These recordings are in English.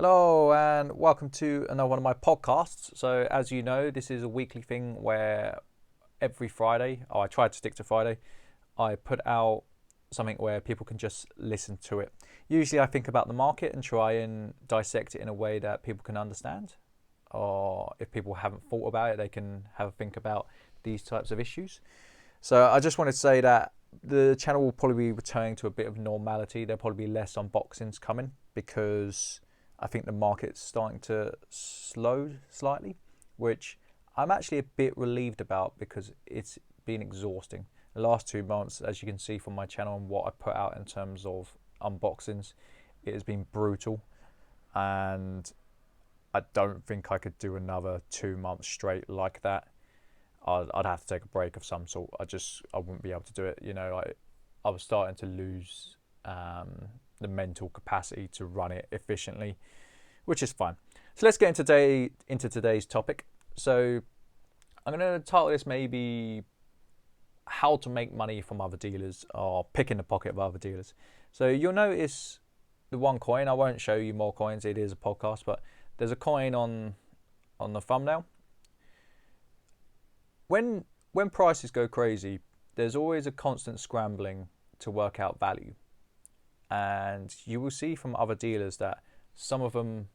Hello and welcome to another one of my podcasts. So as you know, this is a weekly thing where every Friday, I try to stick to Friday, I put out something where people can just listen to it. Usually I think about the market and try and dissect it in a way that people can understand. Or if people haven't thought about it, they can have a think about these types of issues. So I just wanted to say that the channel will probably be returning to a bit of normality. There'll probably be less unboxings coming because I think the market's starting to slow slightly, which I'm actually a bit relieved about because it's been exhausting. The last 2 months, as you can see from my channel and what I put out in terms of unboxings, it has been brutal, and I don't think I could do another 2 months straight like that. I'd have to take a break of some sort. I wouldn't be able to do it. I was starting to lose the mental capacity to run it efficiently, which is fine. So let's get into today's topic. So I'm going to title this maybe how to make money from other dealers or pick in the pocket of other dealers. So you'll notice the one coin. I won't show you more coins. It is a podcast, but there's a coin on the thumbnail. When prices go crazy, there's always a constant scrambling to work out value. And you will see from other dealers that some of them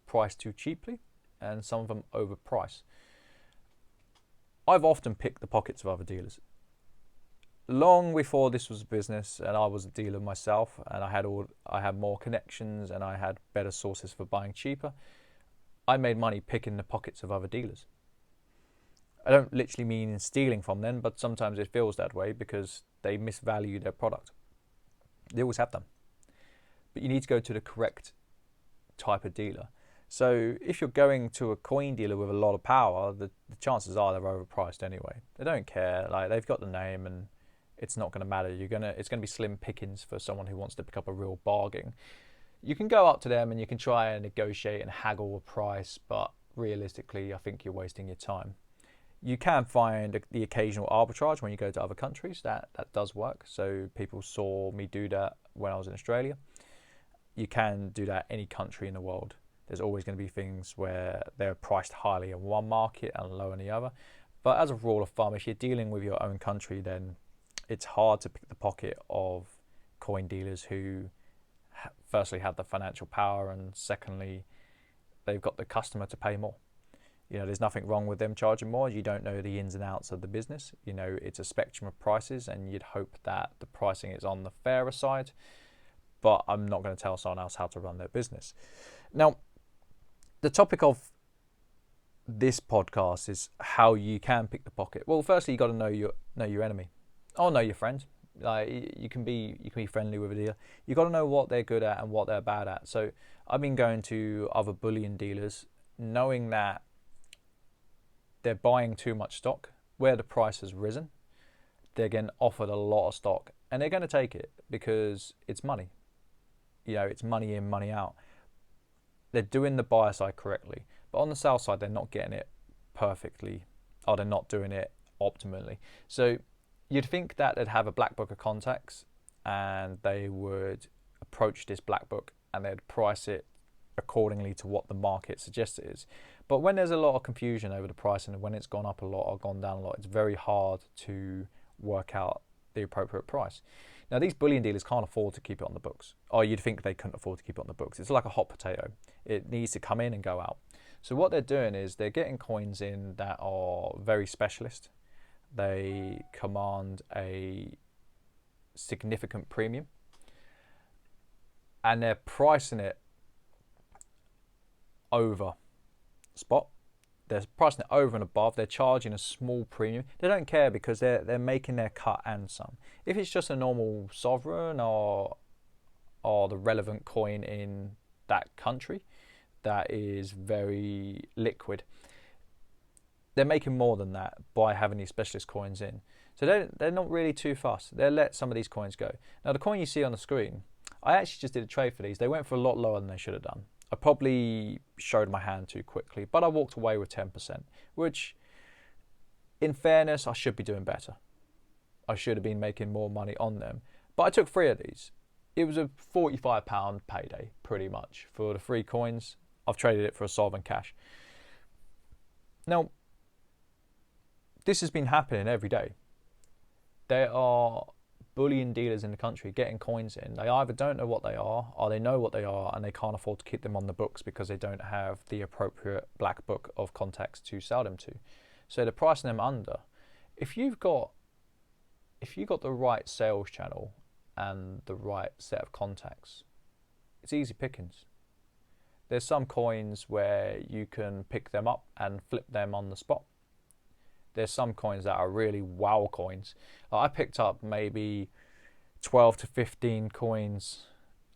price too cheaply and some of them overprice. I've often picked the pockets of other dealers. Long before this was a business and I was a dealer myself and I had more connections and I had better sources for buying cheaper, I made money picking the pockets of other dealers. I don't literally mean stealing from them, but sometimes it feels that way because they misvalue their product. They always have done. But you need to go to the correct type of dealer. So if you're going to a coin dealer with a lot of power, the chances are they're overpriced anyway. They don't care. Like, they've got the name and it's not going to matter. It's going to be slim pickings for someone who wants to pick up a real bargain. You can go up to them and you can try and negotiate and haggle a price, but realistically, I think you're wasting your time. You can find the occasional arbitrage when you go to other countries. That does work. So people saw me do that when I was in Australia. You can do that any country in the world. There's always going to be things where they're priced highly in one market and low in the other. But as a rule of thumb, if you're dealing with your own country, then it's hard to pick the pocket of coin dealers who firstly have the financial power and secondly, they've got the customer to pay more. There's nothing wrong with them charging more. You don't know the ins and outs of the business. It's a spectrum of prices and you'd hope that the pricing is on the fairer side. But I'm not going to tell someone else how to run their business. Now, the topic of this podcast is how you can pick the pocket. Well, firstly, you got to know your enemy, or know your friend. Like, you can be friendly with a dealer. You got to know what they're good at and what they're bad at. So I've been going to other bullion dealers, knowing that they're buying too much stock where the price has risen. They're getting offered a lot of stock, and they're going to take it because it's money. It's money in, money out. They're doing the buyer side correctly, but on the sell side, they're not getting it perfectly, or they're not doing it optimally. So you'd think that they'd have a black book of contacts and they would approach this black book and they'd price it accordingly to what the market suggests it is. But when there's a lot of confusion over the price and when it's gone up a lot or gone down a lot, it's very hard to work out the appropriate price. Now, these bullion dealers can't afford to keep it on the books, or you'd think they couldn't afford to keep it on the books. It's like a hot potato. It needs to come in and go out. So what they're doing is they're getting coins in that are very specialist. They command a significant premium, and they're pricing it over spot. They're pricing it over and above. They're charging a small premium. They don't care because they're making their cut and some. If it's just a normal sovereign or the relevant coin in that country that is very liquid, they're making more than that by having these specialist coins in. So they're not really too fast. They'll let some of these coins go. Now, the coin you see on the screen, I actually just did a trade for these. They went for a lot lower than they should have done. I probably showed my hand too quickly, but I walked away with 10%, which, in fairness, I should be doing better. I should have been making more money on them. But I took 3 of these. it was a £45 payday pretty much for the 3 coins. I've traded it for a sovereign cash. Now, this has been happening every day. There are bullion dealers in the country getting coins in. They either don't know what they are, or they know what they are and they can't afford to keep them on the books because they don't have the appropriate black book of contacts to sell them to. So they're pricing them under. If you've got the right sales channel and the right set of contacts, it's easy pickings. There's some coins where you can pick them up and flip them on the spot. There's some coins that are really wow coins. I picked up maybe 12 to 15 coins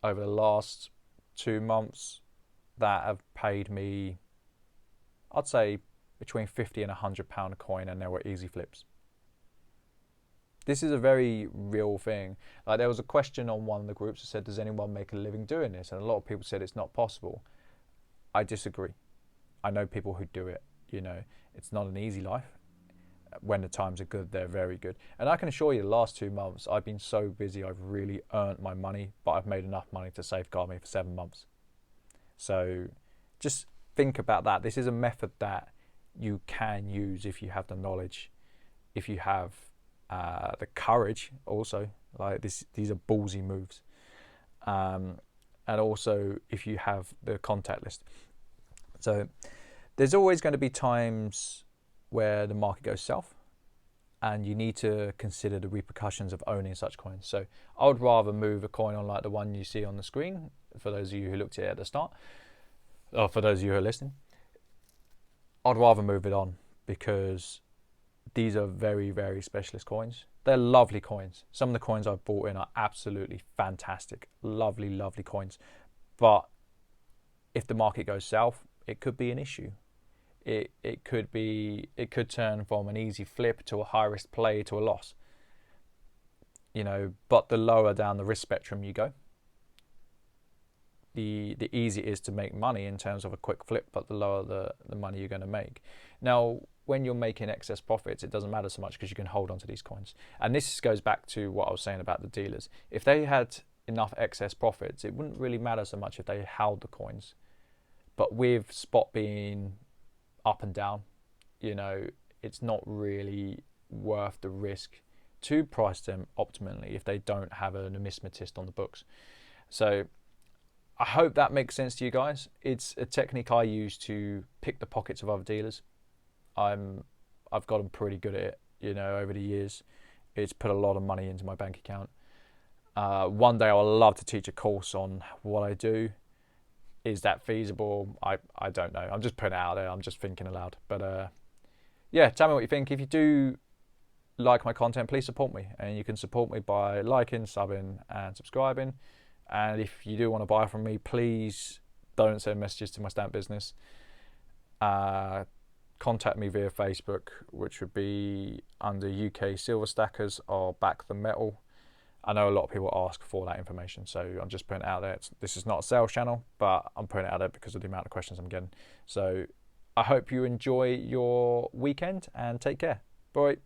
over the last 2 months that have paid me, I'd say, between £50 and £100 a coin, and they were easy flips. This is a very real thing. Like, there was a question on one of the groups that said, does anyone make a living doing this? And a lot of people said it's not possible. I disagree. I know people who do it. You know, it's not an easy life. When the times are good, they're very good. And I can assure you, the last 2 months, I've been so busy, I've really earned my money, but I've made enough money to safeguard me for 7 months. So just think about that. This is a method that you can use if you have the knowledge, if you have the courage also. Like these are ballsy moves. And also if you have the contact list. So there's always going to be times where the market goes south and you need to consider the repercussions of owning such coins. So I would rather move a coin on like the one you see on the screen, for those of you who looked at it at the start, or for those of you who are listening. I'd rather move it on because these are very, very specialist coins. They're lovely coins. Some of the coins I've bought in are absolutely fantastic. Lovely, lovely coins. But if the market goes south, it could be an issue. It could turn from an easy flip to a high risk play to a loss. You know, but the lower down the risk spectrum you go, the easier it is to make money in terms of a quick flip, but the lower the money you're going to make. Now, when you're making excess profits, it doesn't matter so much because you can hold on to these coins. And this goes back to what I was saying about the dealers. If they had enough excess profits, it wouldn't really matter so much if they held the coins. But with spot being up and down, you know, it's not really worth the risk to price them optimally if they don't have a numismatist on the books. So I hope that makes sense to you guys. It's a technique I use to pick the pockets of other dealers. I've gotten pretty good at it, you know, over the years. It's put a lot of money into my bank account. One day I would love to teach a course on what I do. Is that feasible? I don't know. I'm just putting it out there. I'm just thinking aloud. But yeah, tell me what you think. If you do like my content, please support me. And you can support me by liking, subbing and subscribing. And if you do want to buy from me, please don't send messages to my stamp business. Contact me via Facebook, which would be under UK Silver Stackers or Back the Metal. I know a lot of people ask for that information, so I'm just putting it out there. This is not a sales channel, but I'm putting it out there because of the amount of questions I'm getting. So I hope you enjoy your weekend and take care. Bye.